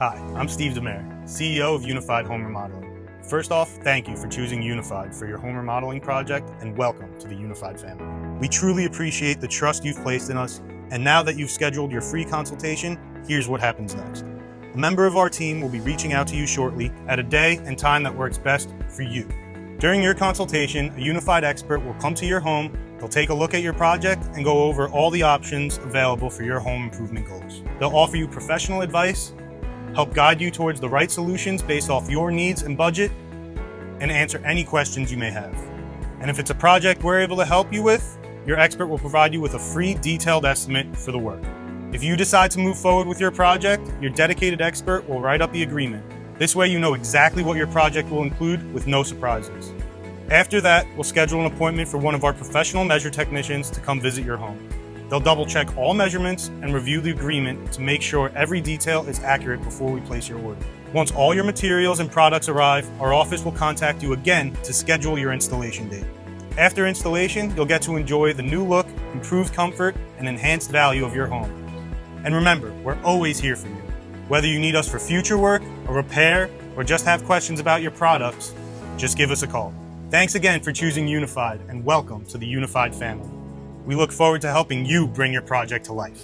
Hi, I'm Steve DiMare, CEO of Unified Home Remodeling. First off, thank you for choosing Unified for your home remodeling project, and welcome to the Unified family. We truly appreciate the trust you've placed in us, and now that you've scheduled your free consultation, here's what happens next. A member of our team will be reaching out to you shortly at a day and time that works best for you. During your consultation, a Unified expert will come to your home. They'll take a look at your project and go over all the options available for your home improvement goals. They'll offer you professional advice, help guide you towards the right solutions based off your needs and budget, and answer any questions you may have. And if it's a project we're able to help you with, your expert will provide you with a free detailed estimate for the work. If you decide to move forward with your project, your dedicated expert will write up the agreement. This way you know exactly what your project will include with no surprises. After that, we'll schedule an appointment for one of our professional measure technicians to come visit your home. They'll double check all measurements and review the agreement to make sure every detail is accurate before we place your order. Once all your materials and products arrive, our office will contact you again to schedule your installation date. After installation, you'll get to enjoy the new look, improved comfort, and enhanced value of your home. And remember, we're always here for you. Whether you need us for future work, a repair, or just have questions about your products, just give us a call. Thanks again for choosing Unified, and welcome to the Unified family. We look forward to helping you bring your project to life.